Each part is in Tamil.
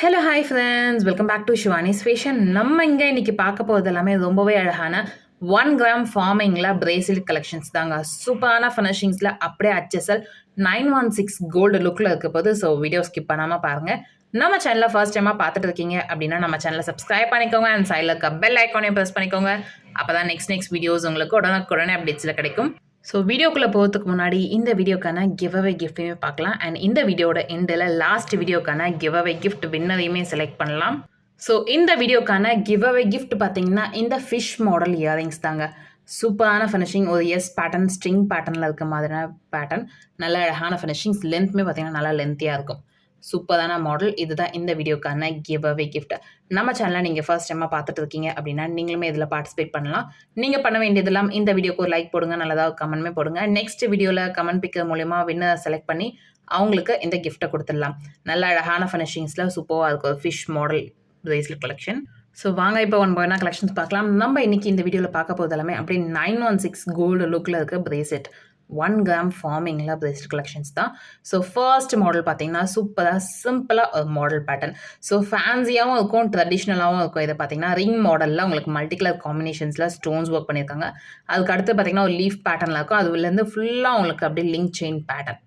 Hello hi friends, welcome back to Shivani's fashion. நம்ம இங்கே இன்றைக்கி பார்க்க போகிறது எல்லாமே ரொம்பவே அழகான 1 கிராம் ஃபார்மிங்கில் பிரேஸ்லெட் கலெக்ஷன்ஸ் தாங்க. சூப்பரான ஃபினிஷிங்ஸில் அப்படியே HSL 916 கோல்டு லுக்கில் இருக்க போது. ஸோ வீடியோ ஸ்கிப் பண்ணாமல் பாருங்கள். நம்ம சேனலில் ஃபர்ஸ்ட் டைமாக பார்த்துட்டு இருக்கீங்க அப்படின்னா நம்ம சேனலை சப்ஸ்கிரைப் பண்ணிக்கோங்க அண்ட் சைடில் இருக்க பெல் ஐக்கானையும் ப்ரெஸ் பண்ணிக்கோங்க. அப்போ தான் நெக்ஸ்ட் வீடியோஸ் உங்களுக்கு உடனே அப்டேட்ஸில் கிடைக்கும். ஸோ வீடியோக்குள்ளே போகிறதுக்கு முன்னாடி இந்த வீடியோக்கான கிவ்அவே கிஃப்ட்டையுமே பார்க்கலாம். அண்ட் இந்த வீடியோட எண்டில் லாஸ்ட் வீடியோக்கான கிவ்அவே கிஃப்ட் வின்னரையுமே செலக்ட் பண்ணலாம். ஸோ இந்த வீடியோக்கான கிவ்அவே கிஃப்ட் பார்த்தீங்கன்னா இந்த ஃபிஷ் மாடல் இயரிங்ஸ் தாங்க. சூப்பரான ஃபினிஷிங், ஒரு பேட்டர்ன் ஸ்ட்ரிங் பேட்டர்னில் இருக்க மாதிரியான பேட்டர்ன், நல்ல அழகான ஃபினிஷிங்ஸ், லென்த்துமே பார்த்தீங்கன்னா நல்லா லென்த்தியாக இருக்கும். சூப்பரான மாடல். இதுதான் இந்த வீடியோக்கான கிவ்அவே கிஃப்ட். நம்ம சேனலை நீங்கள் ஃபர்ஸ்ட் டைமாக பார்த்துட்டு இருக்கீங்க அப்படின்னா நீங்களுமே இதில் பார்ட்டிசிபேட் பண்ணலாம். நீங்கள் பண்ண வேண்டியதெல்லாம் இந்த வீடியோக்கு ஒரு லைக் போடுங்க, நல்லதாக கமெண்ட்மே போடுங்க. நெக்ஸ்ட் வீடியோவில் கமெண்ட் பிக்கர் மூலிமா வின்னர் செலக்ட் பண்ணி அவங்களுக்கு இந்த கிஃப்ட்டை கொடுத்துடலாம். நல்ல அழகான ஃபினிஷிங்ஸில் சூப்பராக இருக்கும் fish model bracelet collection. So வாங்க இப்போ ஒன் பாய்னா கலெக்ஷன்ஸ் பார்க்கலாம். நம்ம இன்னைக்கு இந்த வீடியோவில் பார்க்க போகிறது எல்லாமே அப்படியே 916 கோல்டு லுக்கில் இருக்க பிரேஸ்லெட் 1 கிராம் ஃபார்மிங்கில் பிரேஸ்லெட் கலெக்ஷன்ஸ் தான். ஸோ ஃபர்ஸ்ட் மாடல் பார்த்தீங்கன்னா சூப்பராக சிம்பிளாக ஒரு மாடல் பேட்டர்ன். ஸோ ஃபேன்சியாகவும் இருக்கும், ட்ரெடிஷ்னலாகவும் இருக்கும். இதை பார்த்தீங்கன்னா ரிங் மாடலில் உங்களுக்கு மல்டி கலர் காம்பினேஷன்ஸில் ஸ்டோன்ஸ் ஒர்க் பண்ணியிருக்காங்க. அதுக்கு அடுத்து பார்த்தீங்கன்னா ஒரு லீஃப் பேட்டர்னில் இருக்கும். அதுலேருந்து ஃபுல்லாக உங்களுக்கு அப்படியே லிங்க் செயின் பேட்டர்ன்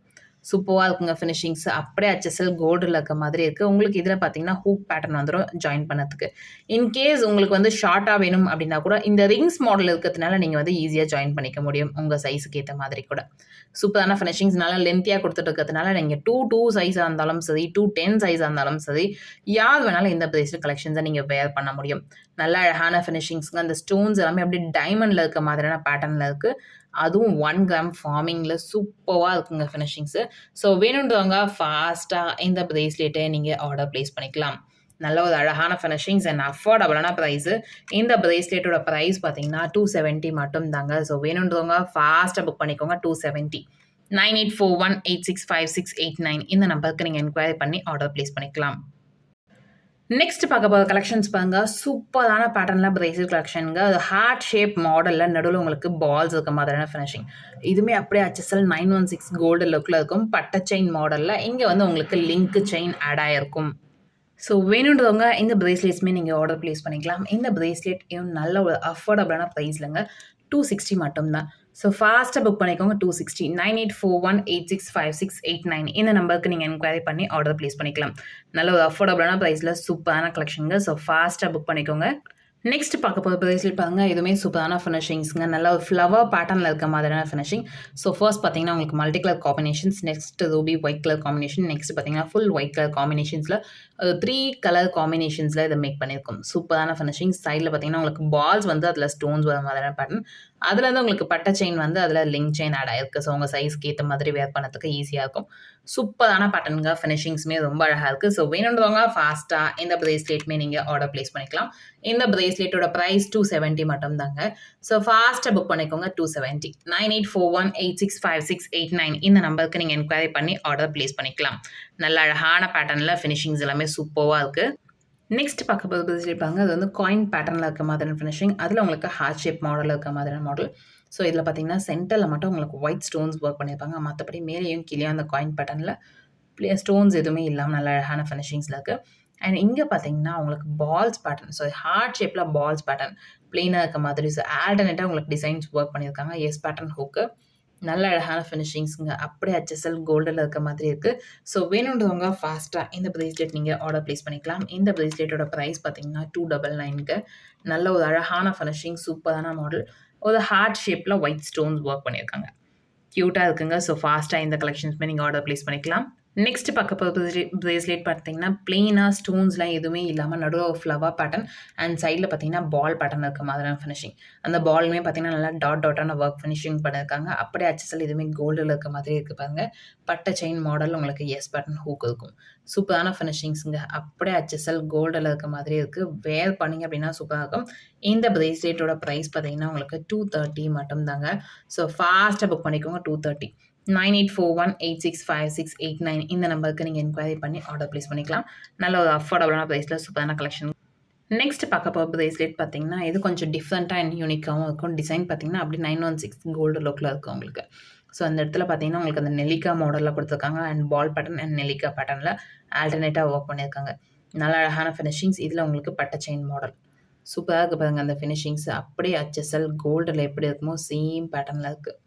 சூப்பராக இருக்குங்க. ஃபினிஷிங்ஸ் அப்படியே HSL கோல்டில் இருக்க மாதிரி இருக்குது. உங்களுக்கு இதில் பார்த்தீங்கன்னா ஹூக் பேட்டர்ன் வந்துடும் ஜாயின் பண்ணதுக்கு. இன்கேஸ் உங்களுக்கு வந்து ஷார்ட்டாக வேணும் அப்படின்னா கூட இந்த ரிங்ஸ் மாடல் இருக்கிறதுனால நீங்கள் வந்து ஈஸியாக ஜாயின் பண்ணிக்க முடியும் உங்கள் சைஸுக்கு ஏற்ற மாதிரி கூட. சூப்பரான ஃபினிஷிங்ஸ் நல்லா லென்த்தியாக கொடுத்துட்டு இருக்கிறதுனால நீங்கள் 2 சைஸாக இருந்தாலும் சரி, 210 சைஸாக இருந்தாலும் சரி, யார் வேணாலும் இந்த பிரேஸ்லெட் கலெக்ஷன்ஸை நீங்கள் வேர் பண்ண முடியும். நல்ல அழகான ஃபினிஷிங்ஸ்ங்க. அந்த ஸ்டோன்ஸ் எல்லாமே அப்படியே டைமண்டில் இருக்க மாதிரியான பேட்டர்னில் இருக்குது. அதுவும் 1 கிராம் ஃபார்மிங்கில் சூப்பராக இருக்குங்க ஃபினிஷிங்ஸு. ஸோ வேணுன்றவங்க ஃபாஸ்ட்டாக இந்த பிரேஸ்லெட்டை நீங்கள் ஆர்டர் ப்ளேஸ் பண்ணிக்கலாம். நல்ல ஒரு அழகான ஃபினிஷிங்ஸ் அண்ட் அஃபோர்டபுளான ப்ரைஸு. இந்த பிரேஸ்லெட்டோட ப்ரைஸ் பார்த்தீங்கன்னா 270 மட்டும் தாங்க. ஸோ வேணுன்றவங்க ஃபாஸ்ட்டாக புக் பண்ணிக்கோங்க. 270. 9841865689 இந்த நம்பருக்கு நீங்கள் என்கொயரி பண்ணி ஆர்டர் ப்ளேஸ் பண்ணிக்கலாம். நெக்ஸ்ட் பார்க்க போகிற கலெக்ஷன்ஸ் பாருங்க. சூப்பரான பேட்டர்னில் பிரேஸ்லெட் கலெக்ஷனுங்க. அது ஹார்ட் ஷேப் மாடலில் நடுவில் உங்களுக்கு பால்ஸ் இருக்க மாதிரியான ஃபினிஷிங். இதுவுமே அப்படியே HSL 916 கோல்டு லுக்கில் இருக்கும். பட்டை செயின் மாடலில் இங்கே வந்து உங்களுக்கு லிங்க் செயின் ஆட் ஆகிருக்கும். ஸோ வேணுன்றவங்க இந்த பிரேஸ்லெட்ஸுமே நீங்கள் ஆர்டர் ப்ளேஸ் பண்ணிக்கலாம். இந்த பிரேஸ்லெட் நல்ல ஒரு அஃபோர்டபுளான ப்ரைஸ்லங்க. 260 மட்டும்தான். ஸோ ஃபாஸ்ட்டாக புக் பண்ணிக்கோங்க. 260. 9841865689 இந்த நம்பருக்கு நீங்கள் என்கொயரி பண்ணி ஆர்டர் ப்ளேஸ் பண்ணிக்கலாம். நல்ல ஒரு அஃபோர்டபுளான ப்ரைஸில் சூப்பரான கலெக்ஷனுங்க. ஸோ ஃபாஸ்ட்டாக புக் பண்ணிக்கோங்க. நெக்ஸ்ட் பார்க்க போகிற பிரேஸ்லெட் பாருங்க. இதுவுமே சூப்பரான ஃபினிஷிங்ஸ்ங்க. நல்ல ஒரு ஃப்ளவர் பேட்டர்னில் இருக்க மாதிரியான ஃபினிஷிங். ஸோ ஃபர்ஸ்ட் பார்த்தீங்கன்னா உங்களுக்கு multi colour combinations, next Ruby white colour combination, next பார்த்தீங்கன்னா ஃபுல் ஒயிட் கலர் காம்பினேஷன்ஸில் 3 கலர் காம்பினேஷன்ஸில் இதை மேக் பண்ணியிருக்கோம். சூப்பரான ஃபினிஷிங். சைடில் பார்த்தீங்கன்னா உங்களுக்கு பால்ஸ் வந்து அதில் ஸ்டோன்ஸ் வர மாதிரியான பேட்டர்ன். அதில் வந்து உங்களுக்கு பட்டை செயின் வந்து அதில் லிங்க் செயின் ஆட் ஆயிருக்கு. ஸோ உங்கள் சைஸ்க்கு ஏற்ற மாதிரி வேர் பண்ணதுக்கு ஈஸியாக இருக்கும். சூப்பரான பேட்டர்னுங்க. ஃபினிஷிங்ஸுமே ரொம்ப அழகாக இருக்குது. ஸோ வேணுன்றவங்க ஃபாஸ்ட்டாக இந்த பிரேஸ்லெட்மே நீங்கள் ஆர்டர் ப்ளேஸ் பண்ணிக்கலாம். இந்த பிரேஸ்லெட்டோட ப்ரைஸ் 270 மட்டும் தாங்க. ஸோ ஃபாஸ்ட்டாக புக் பண்ணிக்கோங்க. 270. 9841865689 இந்த நம்பருக்கு நீங்கள் என்கொயரி பண்ணி ஆர்டர் ப்ளேஸ் பண்ணிக்கலாம். நல்ல அழகான பேட்டர்னில் ஃபினிஷிங்ஸ் எல்லாமே சூப்பராக இருக்குது. நெக்ஸ்ட் பார்க்க போது பிரேஸ்லெட் பாருங்க. அது வந்து காயின் பேட்டர்னில் இருக்க மாதிரியான ஃபினிஷிங். அதில் உங்களுக்கு ஹார்ட் ஷேப் மாடலில் இருக்க மாதிரியான மாடல். ஸோ இதில் பார்த்தீங்கன்னா சென்டரில் மட்டும் உங்களுக்கு ஒயிட் ஸ்டோன்ஸ் ஒர்க் பண்ணியிருப்பாங்க. மற்றபடி மேலேயும் கீழே அந்த காயின் பேட்டர்னில் ஸ்டோன்ஸ் எதுவுமே இல்லாமல் நல்ல அழகான ஃபினிஷிங்ஸில் இருக்குது. அண்ட் இங்கே பார்த்தீங்கன்னா உங்களுக்கு பால்ஸ் பேட்டர்ன். ஸோ ஹார்ட் ஷேப்பில் பால்ஸ் பேட்டர்ன் பிளெயினாக இருக்க மாதிரி. ஸோ ஆல்டர்னேட்டாக உங்களுக்கு டிசைன்ஸ் ஒர்க் பண்ணியிருக்காங்க. Pattern hook. நல்ல அழகான ஃபினிஷிங்ஸுங்க. அப்படியே HSL கோல்டில் இருக்க மாதிரி இருக்குது. ஸோ வேணுன்றவங்க ஃபாஸ்ட்டாக இந்த பிரேஸ்லெட் நீங்கள் ஆர்டர் ப்ளேஸ் பண்ணிக்கலாம். இந்த பிரேஸ்லெட்டோட ப்ரைஸ் பார்த்தீங்கன்னா 299க்கு. நல்ல ஒரு அழகான ஃபினிஷிங், சூப்பரான மாடல். ஒரு ஹார்ட் ஷேப்பில் ஒயிட் ஸ்டோன்ஸ் ஒர்க் பண்ணியிருக்காங்க. க்யூட்டாக இருக்குங்க. ஸோ ஃபாஸ்ட்டாக இந்த கலெக்ஷன்ஸுமே நீங்கள் ஆர்டர் ப்ளேஸ் பண்ணிக்கலாம். நெக்ஸ்ட் பார்க்க போகிற பிரேஸ்லெட் பார்த்தீங்கன்னா பிளெயினாக ஸ்டோன்ஸ்லாம் எதுவுமே இல்லாமல் நடுவில் ஒரு ஃப்ளவர் பேட்டர்ன் அண்ட் சைடில் பார்த்தீங்கன்னா பால் பேட்டர்ன் இருக்க மாதிரியான ஃபினிஷிங். அந்த பாலுமே பார்த்தீங்கன்னா நல்லா டாட்டான ஒர்க் ஃபினிஷிங் பண்ணியிருக்காங்க. அப்படியே HSL எதுவுமே கோல்டில் இருக்க மாதிரி இருக்குது பாருங்க. பட்டை செயின் மாடல் உங்களுக்கு பேட்டர்ன் ஹூக் இருக்கும். சூப்பரான ஃபினிஷிங்ஸுங்க. அப்படியே HSL கோல்டில் இருக்க மாதிரி இருக்குது. வேர் பண்ணிங்க அப்படின்னா சூப்பராக இருக்கும். இந்த பிரேஸ்லெட்டோட ப்ரைஸ் பார்த்தீங்கன்னா உங்களுக்கு 230 மட்டும் தாங்க. ஸோ ஃபாஸ்ட்டாக புக் பண்ணிக்கோங்க. 230. 9841865689 இந்த நம்பருக்கு நீங்கள் என்கொயரி பண்ணி ஆர்டர் ப்ளேஸ் பண்ணிக்கலாம். நல்ல ஒரு அஃபோர்டபுளான ப்ரைஸில் சூப்பரான கலெக்ஷன். நெக்ஸ்ட் பார்க்க போகிற பிரேஸ்லெட் பார்த்தீங்கன்னா இது கொஞ்சம் டிஃப்ரெண்ட்டாக அண்ட் யூனிக்காகவும் இருக்கும். டிசைன் பார்த்தீங்கன்னா அப்படி 916 கோல்டு லுக்கில் இருக்கும் உங்களுக்கு. ஸோ அந்த இடத்துல பார்த்தீங்கன்னா உங்களுக்கு அந்த நெல்லிக்காய் மாடலில் கொடுத்துருக்காங்க அண்ட் பால் பேட்டர்ன் அண்ட் நெல்லிக்காய் பேட்டர்னில் ஆல்டர்னேட்டாக ஒர்க் பண்ணியிருக்காங்க. நல்ல அழகான ஃபினிஷிங்ஸ். இதில் உங்களுக்கு பட்டை செயின் மாடல். சூப்பராக இருக்குது பாருங்க அந்த ஃபினிஷிங்ஸ். அப்படியே HSL கோல்டில் எப்படி இருக்குமோ சேம் பேட்டர்னில் இருக்குது.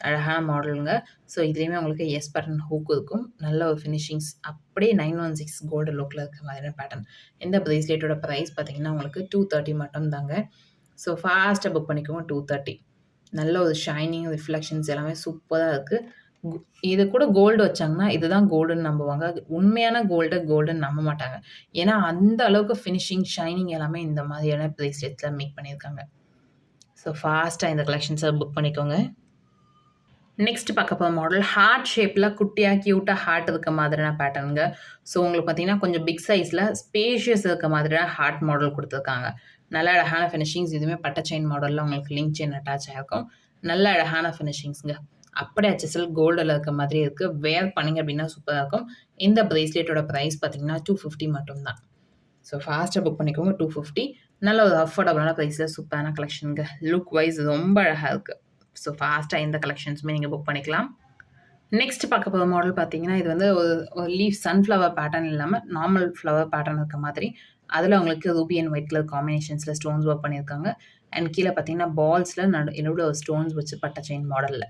அழகான மாடலுங்க. ஸோ இதுலேயுமே உங்களுக்கு எஸ் பட்டன் ஹூக் இருக்கும். நல்ல ஒரு ஃபினிஷிங்ஸ். அப்படியே 916 கோல்டு லுக்கில் இருக்கிற மாதிரியான பேட்டர்ன். இந்த பிரேஸ்லெட்டோட ப்ரைஸ் பார்த்தீங்கன்னா உங்களுக்கு 230 மட்டும் தாங்க. ஸோ ஃபாஸ்ட்டாக புக் பண்ணிக்கோங்க. 230. நல்ல ஒரு ஷைனிங் ரிஃப்ளெக்ஷன்ஸ் எல்லாமே சூப்பராக இருக்குது. இது கூட கோல்டு வச்சாங்கன்னா இதுதான் கோல்டுன்னு நம்புவாங்க. உண்மையான கோல்டுன்னு நம்ப மாட்டாங்க. ஏன்னா அந்த அளவுக்கு ஃபினிஷிங், ஷைனிங் எல்லாமே இந்த மாதிரியான பிரேஸ்லெட்ஸில் மேக் பண்ணியிருக்காங்க. ஸோ ஃபாஸ்ட்டாக இந்த கலெக்ஷன்ஸை புக் பண்ணிக்கோங்க. நெக்ஸ்ட் பார்க்க போகிற மாடல் ஹார்ட் ஷேப்பில் குட்டியாக க்யூட்டாக ஹார்ட் இருக்க மாதிரியான பேட்டர்னுங்க. ஸோ உங்களுக்கு பார்த்தீங்கன்னா கொஞ்சம் பிக் சைஸில் ஸ்பேஷியஸ் இருக்க மாதிரியான ஹார்ட் மாடல் கொடுத்துருக்காங்க. நல்ல அழகான ஃபினிஷிங்ஸ். இதுவுமே பட்டை செயின் மாடலில் உங்களுக்கு லிங்க் செயின் அட்டாச் ஆகிருக்கும். நல்ல அழகான ஃபினிஷிங்ஸுங்க. அப்படியே HSL கோல்டில் இருக்க மாதிரி இருக்குது. வேர் பண்ணிங்க அப்படின்னா சூப்பராக இருக்கும். இந்த பிரேஸ்லெட்டோட ப்ரைஸ் பார்த்தீங்கன்னா 250 மட்டும்தான். ஸோ ஃபாஸ்ட்டாக புக் பண்ணிக்கோங்க. 250. நல்ல ஒரு அஃபோர்டபுளான ப்ரைஸில் சூப்பரான கலெக்ஷனுங்க. லுக் வைஸ் ரொம்ப அழகாக இருக்குது. ஸோ ஃபாஸ்ட்டாக எந்த கலெக்ஷன்ஸுமே நீங்கள் புக் பண்ணிக்கலாம். நெக்ஸ்ட் பார்க்க போகிற மாடல் பார்த்தீங்கன்னா இது வந்து ஒரு லீஃப் சன்ஃப்ளவர் பேட்டர்ன் இல்லாமல் நார்மல் ஃப்ளவர் பேட்டர்ன் இருக்க மாதிரி. அதில் உங்களுக்கு ரூபி அண்ட் ஒயிட் கலர் காம்பினேஷன்ஸில் ஸ்டோன்ஸ் ஒர்க் பண்ணியிருக்காங்க. அண்ட் கீழே பார்த்தீங்கன்னா பால்ஸில் என்னோட ஒரு ஸ்டோன்ஸ் வச்சு பட்டை செயின் மாடலில்.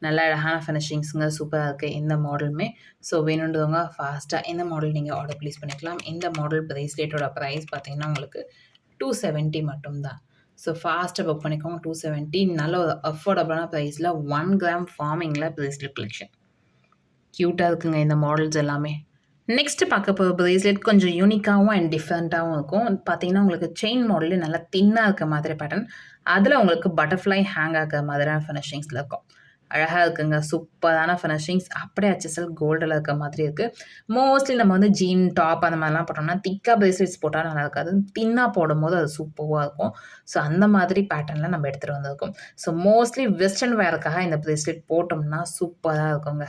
நல்ல அழகான ஃபினிஷிங்ஸுங்க. சூப்பராக இருக்குது இந்த மாடலுமே. ஸோ வேணுன்றவங்க ஃபாஸ்ட்டாக இந்த மாடல் நீங்கள் ஆர்டர் ப்ளேஸ் பண்ணிக்கலாம். இந்த மாடல் பிரேஸ்லெட்டோட ப்ரைஸ் பார்த்தீங்கன்னா உங்களுக்கு 270 மட்டும்தான். ஸோ ஃபாஸ்ட்டாக புக் பண்ணிக்கோங்க. 270. நல்ல ஒரு அஃபோர்டபுளான ப்ரைஸில் 1 கிராம் ஃபார்மிங்கில் பிரேஸ்லெட் கலெக்ஷன். க்யூட்டாக இருக்குங்க இந்த மாடல்ஸ் எல்லாமே. நெக்ஸ்ட்டு பார்க்க போகிற பிரேஸ்லெட் கொஞ்சம் யூனிக்காகவும் அண்ட் டிஃப்ரெண்ட்டாகவும் இருக்கும். பார்த்தீங்கன்னா உங்களுக்கு செயின் மாடலே நல்லா தின்னாக இருக்க மாதிரி பேட்டர்ன். அதில் உங்களுக்கு பட்டர்ஃப்ளை ஹேங் ஆகிற மாதிரியான ஃபினிஷிங்ஸில் இருக்கும். அழகாக இருக்குங்க. சூப்பரான ஃபினிஷிங்ஸ். அப்படியே HSL கோல்டில் இருக்க மாதிரி இருக்குது. மோஸ்ட்லி நம்ம வந்து ஜீன் டாப் அந்த மாதிரிலாம் போட்டோம்னா திக்காக பிரேஸ்லெட்ஸ் போட்டால் நல்லா இருக்காது. தின்னாக போடும்போது அது சூப்பராக இருக்கும். ஸோ அந்த மாதிரி பேட்டர்னில் நம்ம எடுத்துகிட்டு வந்திருக்கோம். ஸோ மோஸ்ட்லி வெஸ்டர்ன் வேருக்காக இந்த பிரேஸ்லெட் போட்டோம்னா சூப்பராக இருக்குங்க.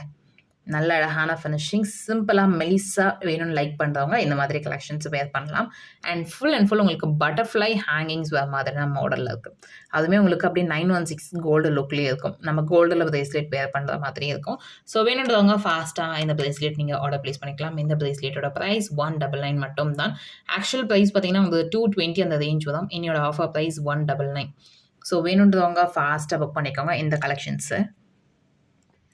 நல்ல அழகான ஃபினிஷிங். சிம்பிளாக மெலிஸாக வேணும்னு லைக் பண்ணுறவங்க இந்த மாதிரி கலெக்ஷன்ஸ் வேர் பண்ணலாம். அண்ட் ஃபுல் உங்களுக்கு பட்டர்ஃப்ளை ஹேங்கிங்ஸ் வேறு மாதிரியான மாடலில் இருக்குது. அதுவுமே உங்களுக்கு அப்படியே 916 கோல்டு லுக்லேயே இருக்கும். நம்ம கோல்டில் பிரேஸ்லெட் வேர் பண்ணுற மாதிரியே இருக்கும். ஸோ வேணுன்றவங்க ஃபாஸ்ட்டாக இந்த பிரேஸ்லெட் நீங்கள் ஆர்டர் ப்ளேஸ் பண்ணிக்கலாம். இந்த பிரேஸ்லெட்டோட ப்ரைஸ் 199 மட்டும் தான். ஆக்சுவல் ப்ரைஸ் பார்த்தீங்கன்னா உங்களுக்கு 220 அந்த ரேஞ்ச் வரும். என்னோட ஆஃபர் ப்ரைஸ் 199. ஸோ வேணுன்றவங்க ஃபாஸ்ட்டாக புக் பண்ணிக்கோங்க இந்த கலெக்ஷன்ஸு.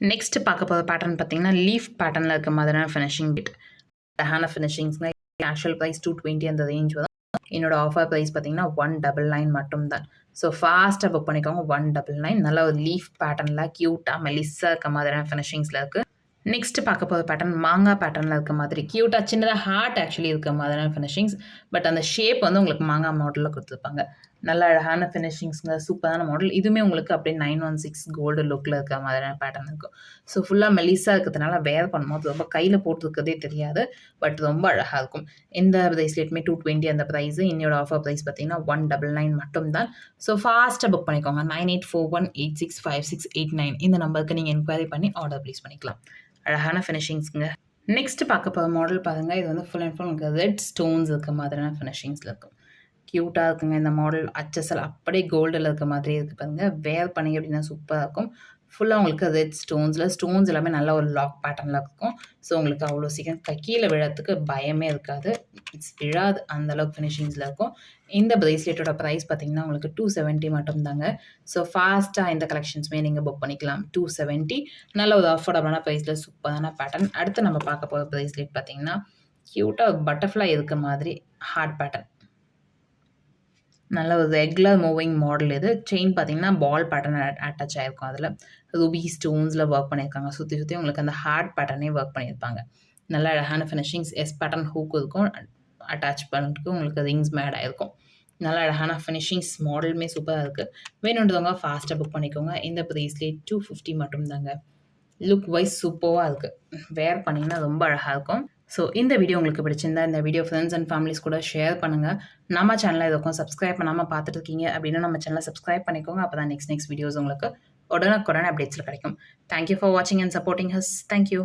நெக்ஸ்ட் பார்க்க போகிற பேட்டர்ன் பார்த்தீங்கன்னா லீஃப் பேட்டர்னில் இருக்க மாதிரியான ஃபினிஷிங் பிட். அழகான ஃபினிஷிங்ஸ்ங்க. ஆக்சுவல் ப்ரைஸ் 220 அந்த ரேஞ்ச் வரும். என்னோட ஆஃபர் ப்ரைஸ் பார்த்தீங்கன்னா 199 மட்டும் தான். ஸோ ஃபாஸ்ட்டாக புக் பண்ணிக்கோங்க. 199. நல்ல ஒரு லீஃப் பேட்டர்னில் க்யூட்டாக மெலிஸாக இருக்க மாதிரியான ஃபினிஷிங்ஸில் இருக்குது. நெக்ஸ்ட் பார்க்க போகிற பேட்டர்ன் மாங்காய் பேட்டர்னில் இருக்க மாதிரி க்யூட்டாக சின்னதாக ஹார்ட் ஆக்சுவலி இருக்க மாதிரியான ஃபினிஷிங்ஸ். பட் அந்த ஷேப் வந்து உங்களுக்கு மாங்காய் மாடலில் கொடுத்துருப்பாங்க. நல்ல அழகான ஃபினிஷிங்ஸுங்க. சூப்பரான மாடல். இதுவுமே உங்களுக்கு அப்படியே 916 கோல்டு லுக்கில் இருக்க மாதிரியான பேட்டர்ன் இருக்கும். ஸோ ஃபுல்லாக மெலிஸாக இருக்கிறதுனால வேர் பண்ணும்போது ரொம்ப கையில் போட்டுருக்கதே தெரியாது. பட் ரொம்ப அழகாக இருக்கும். இந்த பிரேஸ்லெட்டுமே 220 அந்த ப்ரைஸு. என்னோட ஆஃபர் ப்ரைஸ் பார்த்தீங்கன்னா 199 மட்டும் தான். ஸோ ஃபாஸ்ட்டாக புக் பண்ணிக்கோங்க. 9841865689 இந்த நம்பருக்கு நீங்கள் என்கொயரி பண்ணி ஆர்டர் ப்ளேஸ் பண்ணிக்கலாம். அழகான ஃபினிஷிங்ஸுங்க. நெக்ஸ்ட் பார்க்க போகிற மாடல் பாருங்கள். இது வந்து ஃபுல் உங்களுக்கு ரெட் ஸ்டோன்ஸ் இருக்க மாதிரியான ஃபினிஷிங்ஸில் இருக்கும். க்யூட்டாக இருக்குங்க இந்த மாடல். HSL அப்படியே கோல்டில் இருக்க மாதிரி இருக்குது பாருங்கள். வேர் பண்ணிங்க அப்படின்னா சூப்பராக இருக்கும். ஃபுல்லாக உங்களுக்கு ரெட் ஸ்டோன்ஸ் எல்லாமே நல்ல ஒரு லாக் பேட்டர்னில் இருக்கும். ஸோ உங்களுக்கு அவ்வளோ சீக்கிரம் கீழே விழறதுக்கு பயமே இருக்காது. விழாது அந்தளவுக்கு ஃபினிஷிங்ஸில் இருக்கும். இந்த பிரேஸ்லெட்டோட ப்ரைஸ் பார்த்தீங்கன்னா உங்களுக்கு 270 மட்டும் தாங்க. ஸோ ஃபாஸ்ட்டாக இந்த கலெக்ஷன்ஸுமே நீங்கள் புக் பண்ணிக்கலாம். 270. நல்ல ஒரு அஃபோர்டபுளான ப்ரைஸில் சூப்பரான பேட்டர்ன். அடுத்து நம்ம பார்க்க போகிற பிரேஸ்லெட் பார்த்தீங்கன்னா க்யூட்டாக பட்டர்ஃப்ளை இருக்க மாதிரி ஹார்ட் பேட்டர்ன். நல்ல ஒரு ரெகுலர் மூவிங் மாடல் இது. செயின் பார்த்தீங்கன்னா பால் பேட்டர்ன் அட்டாச் ஆகிருக்கும். அதில் ரூபி ஸ்டோன்ஸில் ஒர்க் பண்ணியிருக்காங்க. சுற்றி உங்களுக்கு அந்த ஹார்ட் பேட்டர்னே ஒர்க் பண்ணியிருப்பாங்க. நல்ல அழகான ஃபினிஷிங்ஸ். எஸ் பேட்டர்ன் ஹூக் இருக்கும். அட்டாச் பண்ணுறதுக்கு உங்களுக்கு ரிங்ஸ் மேட் ஆகிருக்கும். நல்ல அழகான ஃபினிஷிங்ஸ். மாடலுமே சூப்பராக இருக்குது. வேணுன்றவங்க ஃபாஸ்ட்டாக புக் பண்ணிக்கோங்க. இந்த பிரேஸ்லெட் 250 மட்டும் தாங்க. லுக் வைஸ் சூப்பராக இருக்குது. வேர் பண்ணிங்கன்னா ரொம்ப அழகாக இருக்கும். ஸோ இந்த வீடியோ உங்களுக்கு பிடிச்சிருந்தா இந்த வீடியோ ஃப்ரெண்ட்ஸ் அண்ட் ஃபேமிலிஸ் கூட ஷேர் பண்ணுங்கள். நம்ம சேனலை இதுக்கும் சப்ஸ்கிரைப் பண்ணாமல் பார்த்துட்டு இருக்கீங்க அப்படின்னா நம்ம சேனலை சப்ஸ்கிரைப் பண்ணிக்கோங்க. அப்போ தான் நெக்ஸ்ட் வீடியோஸ் உங்களுக்கு உடனுக்குடன் அப்டேட்ஸில் கிடைக்கும். தேங்க்யூ ஃபார் வாட்சிங் அண்ட் சப்போர்ட்டிங் ஹஸ். தேங்க்யூ.